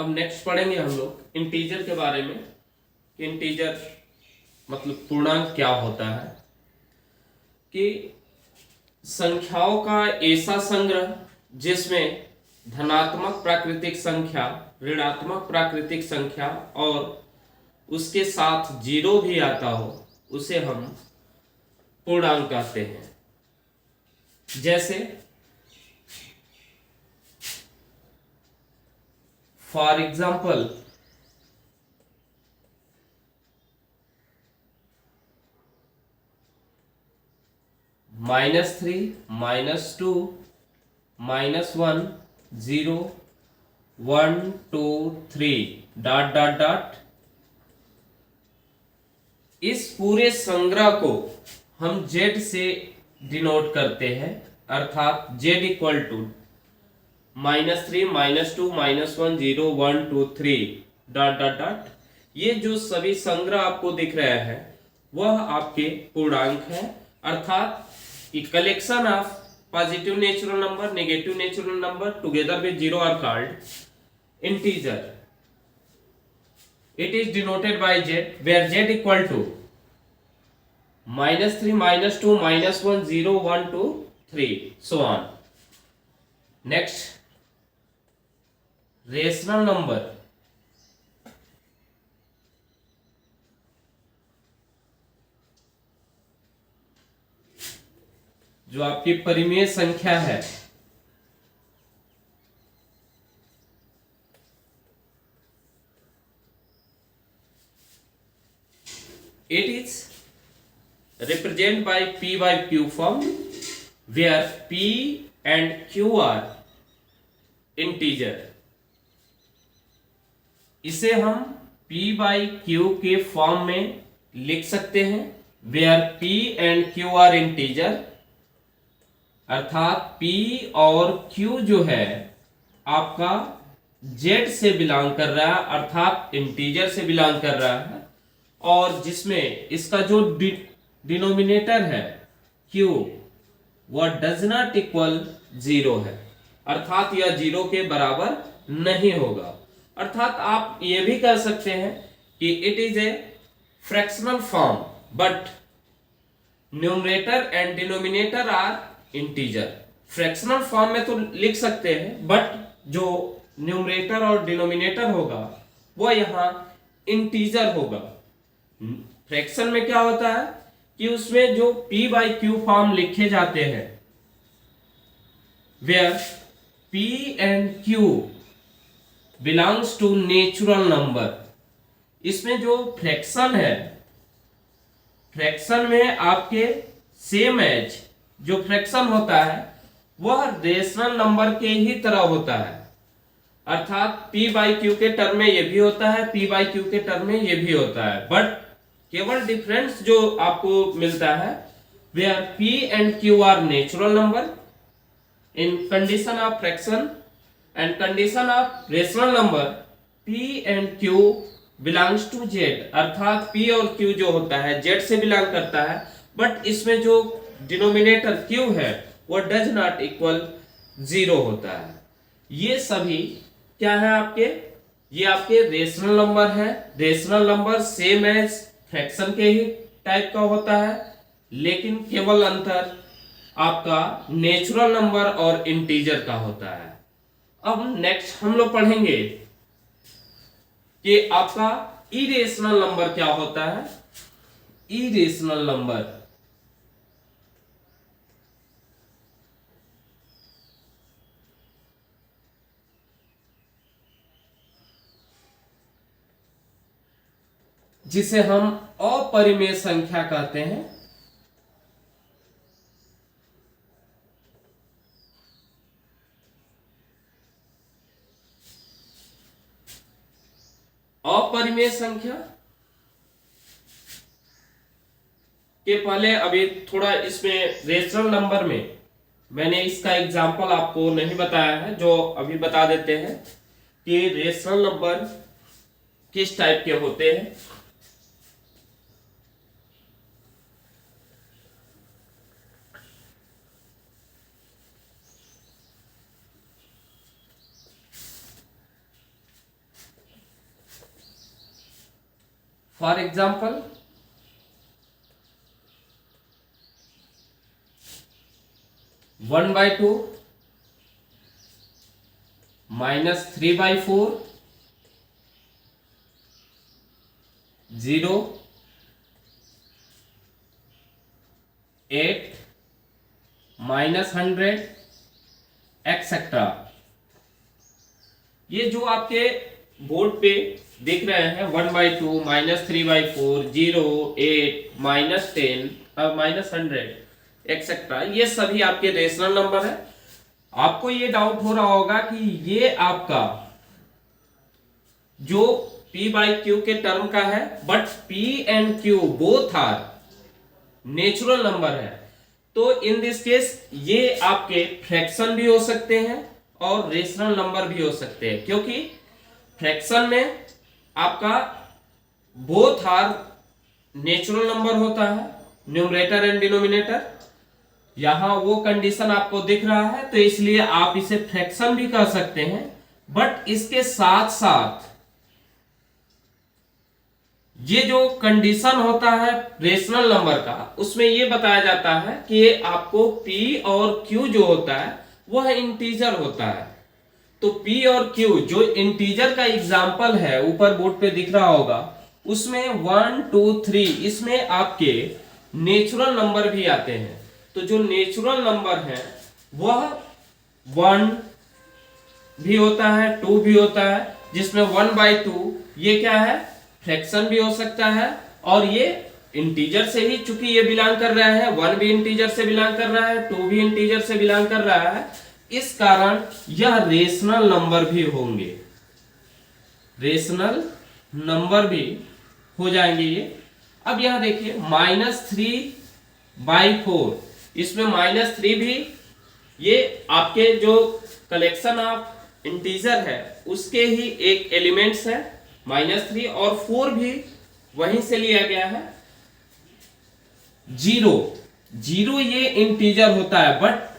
अब नेक्स्ट पढ़ेंगे हम लोग इंटीजर के बारे में कि इंटीजर मतलब पूर्णांक क्या होता है। कि संख्याओं का ऐसा संग्रह जिसमें धनात्मक प्राकृतिक संख्या, ऋणात्मक प्राकृतिक संख्या और उसके साथ जीरो भी आता हो उसे हम पूर्णांक कहते हैं। जैसे for example -3, -2, -1, 0, 1, 2, 3 dot dot dot. इस पूरे संग्रह को हम z से डिनोट करते हैं, अर्थात z equal to -3, -2, -1, 0, 1, 2, 3 dot dot dot. ये जो सभी संग्रह आपको दिख रहे हैं वह आपके पूर्णांक है, अर्थात collection of positive natural number, negative natural number together with zero are called integer. It is denoted by z, where z equal to -3, -2, -1, 0, 1, 2, 3, so on. Next, rational number. जो आपकी परिमेय संख्या है, it is represented by p by q form, where p and q are integer. इसे हम p by q के form में लिख सकते हैं, where p and q are integer, अर्थात p और q जो है आपका z से बिलोंग कर रहा है, अर्थात इंटीजर से बिलोंग कर रहा है, और जिसमें इसका जो डिनोमिनेटर है q वह डज नॉट इक्वल 0 है, अर्थात यह 0 के बराबर नहीं होगा। अर्थात आप ये भी कह सकते हैं कि it is a fractional form but numerator and denominator are integer. Fractional form में तो लिख सकते हैं बट जो न्यूमरेटर और डिनोमिनेटर होगा वह यहाँ इंटीजर होगा। फ्रैक्शन में क्या होता है कि उसमें जो p by q फॉर्म लिखे जाते हैं, where p and q belongs to natural number. इसमें जो फ्रैक्शन है, फ्रैक्शन में आपके सेम एज जो फ्रैक्शन होता है वह रेशनल नंबर के ही तरह होता है, अर्थात p by q के टर्म में ये भी होता है, p by q के टर्म में ये भी होता है, बट केवल डिफरेंस जो आपको मिलता है where p and q are natural number in condition of fraction and condition of rational number p and q belongs to z, अर्थात p और q जो होता है z से बिलोंग करता है, बट इसमें जो डिनोमिनेटर q है वो डज नॉट इक्वल 0 होता है। ये सभी क्या है आपके, ये आपके रेशनल नंबर है। Rational number same as fraction के ही टाइप का होता है, लेकिन केवल अंतर आपका नेचुरल नंबर और इंटीजर का होता है। अब नेक्स्ट हम लोग पढ़ेंगे कि आपका इरेशनल नंबर क्या होता है। इरेशनल नंबर जिसे हम अपरिमेय संख्या कहते हैं। अपरिमेय संख्या के पहले अभी थोड़ा इसमें रेशनल नंबर में मैंने इसका एग्जांपल आपको नहीं बताया है, जो अभी बता देते हैं कि रेशनल नंबर किस टाइप के होते हैं। For example 1/2 -3/4 0 8 -100 etcetera. ये जो आपके बोर्ड पे दिख रहे हैं 1/2 -3/4 0 8 -10 -100 एक्सेट्रा, ये सभी आपके रेशनल नंबर है। आपको ये डाउट हो रहा होगा कि ये आपका जो p/q के टर्म का है, but p and q both are natural number है, तो इन दिस केस ये आपके फ्रैक्शन भी हो सकते हैं और रेशनल नंबर भी हो सकते हैं, क्योंकि फ्रैक्शन में आपका बोथ आर नेचुरल नंबर होता है, न्यूमरेटर एंड डिनोमिनेटर। यहां वो कंडीशन आपको दिख रहा है, तो इसलिए आप इसे फ्रैक्शन भी कह सकते हैं। बट इसके साथ साथ ये जो कंडीशन होता है रेशनल नंबर का, उसमें ये बताया जाता है कि आपको p और q जो होता है वह इंटीजर होता है। तो p और q जो इंटीजर का एग्जाम्पल है, ऊपर बोर्ड पे दिख रहा होगा, उसमें 1 2 3 इसमें आपके नेचुरल नंबर भी आते हैं। तो जो नेचुरल नंबर है वह 1 भी होता है, 2 भी होता है, जिसमें 1/2 ये क्या है, फ्रैक्शन भी हो सकता है, और ये इंटीजर से ही चूंकि ये बिलोंग कर रहा है, 1 भी इंटीजर से बिलोंग कर रहा है, 2 भी इंटीजर से बिलोंग कर रहा है, इस कारण यह रेशनल नंबर भी होंगे, रेशनल नंबर भी हो जाएंगे ये। अब यहां देखिए -3/4, इसमें -3 भी ये आपके जो कलेक्शन ऑफ इंटीजर है उसके ही एक एलिमेंट्स है, -3, और 4 भी वहीं से लिया गया है। 0 ये इंटीजर होता है, बट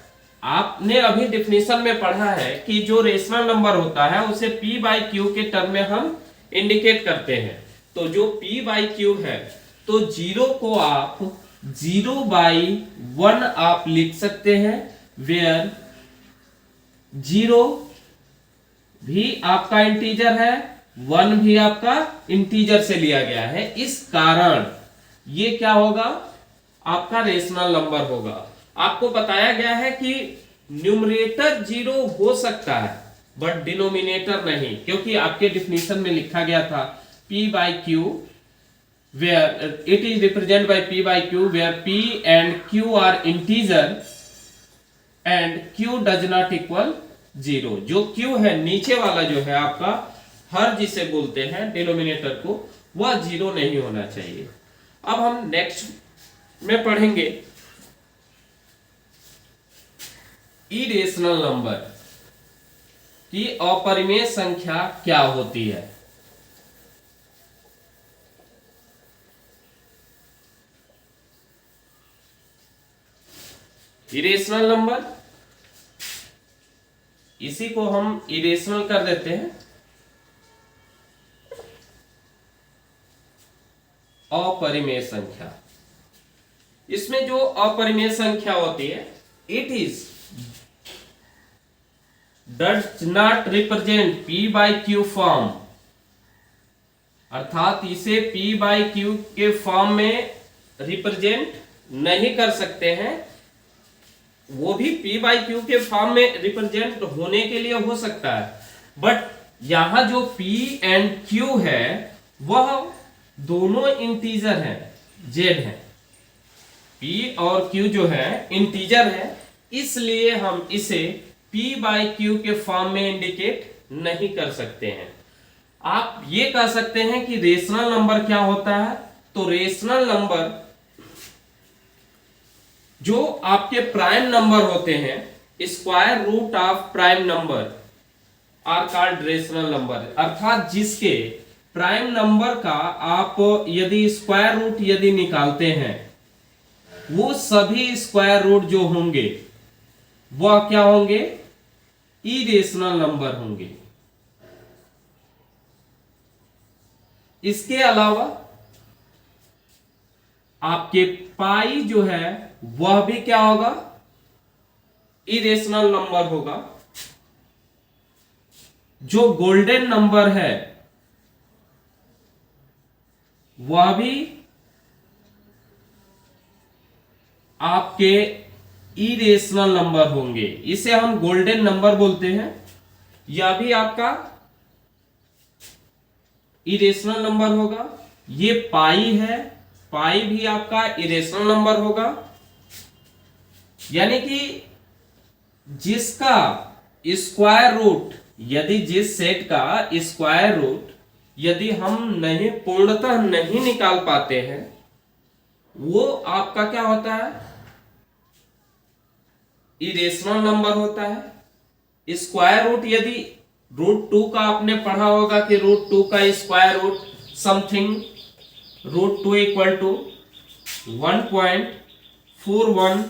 आपने अभी डिफिनेशन में पढ़ा है कि जो रेशनल नंबर होता है उसे p/q के टर्म में हम इंडिकेट करते हैं। तो जो p/q है, तो 0 को आप 0/1 आप लिख सकते हैं, वेयर 0 भी आपका इंटीजर है, 1 भी आपका इंटीजर से लिया गया है, इस कारण ये क्या होगा, आपका रेशनल नंबर होगा। आपको बताया गया है कि न्यूमरेटर 0 हो सकता है बट डिनोमिनेटर नहीं, क्योंकि आपके डिफिनीशन में लिखा गया था p/q where it is represented by p/q where p and q are integer and q does not equal 0। जो q है नीचे वाला जो है आपका हर जिसे बोलते हैं डिनोमिनेटर को, वह 0 नहीं होना चाहिए। अब हम नेक्स्ट में पढ़ेंगे इरेशनल नंबर की अपरिमेय संख्या क्या होती है। इरेशनल नंबर, इसी को हम इरेशनल कर देते हैं, अपरिमेय संख्या। इसमें जो अपरिमेय संख्या होती है, it is does not represent p/q form, अर्थात इसे p/q के फॉर्म में रिप्रेजेंट नहीं कर सकते हैं। वो भी p/q के फॉर्म में रिप्रेजेंट होने के लिए हो सकता है, बट यहां जो p एंड q है वह दोनों इंटीजर हैं, z है, p और q जो है इंटीजर है, इसलिए हम इसे p/q के फॉर्म में इंडिकेट नहीं कर सकते हैं। आप ये कह सकते हैं कि रेशनल नंबर क्या होता है, तो रेशनल नंबर जो आपके प्राइम नंबर होते हैं, square root of prime number are called rational number, अर्थात जिसके प्राइम नंबर का आप यदि स्क्वायर रूट यदि निकालते हैं, वो सभी स्क्वायर रूट जो होंगे वह क्या होंगे, इरेशनल नंबर होंगे। इसके अलावा आपके पाई जो है वह भी क्या होगा, इरेशनल नंबर होगा। जो गोल्डन नंबर है वह भी आपके इरेशनल नंबर होंगे, इसे हम गोल्डन नंबर बोलते हैं। यह भी आपका इरेशनल नंबर होगा। ये पाई है, पाई भी आपका इरेशनल नंबर होगा। यानी कि जिसका स्क्वायर रूट, यदि जिस सेट का स्क्वायर रूट यदि हम नहीं पूर्णतः नहीं निकाल पाते हैं, वो आपका क्या होता है, इरेशनल नंबर होता है। स्क्वायर रूट यदि √2 का आपने पढ़ा होगा कि √2 का square root something √2 equal to 1.41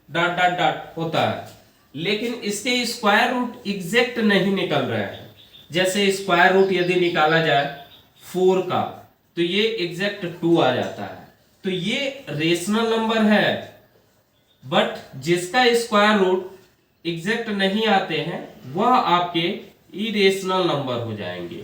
dot dot dot होता है, लेकिन इसके स्क्वायर रूट एग्जैक्ट नहीं निकल रहे हैं। जैसे स्क्वायर रूट यदि निकाला जाए 4 का तो ये एग्जैक्ट 2 आ जाता है। तो ये रेशनल नंबर है, बट जिसका स्क्वायर रूट एग्जैक्ट नहीं आते हैं वह आपके इरेशनल नंबर हो जाएंगे।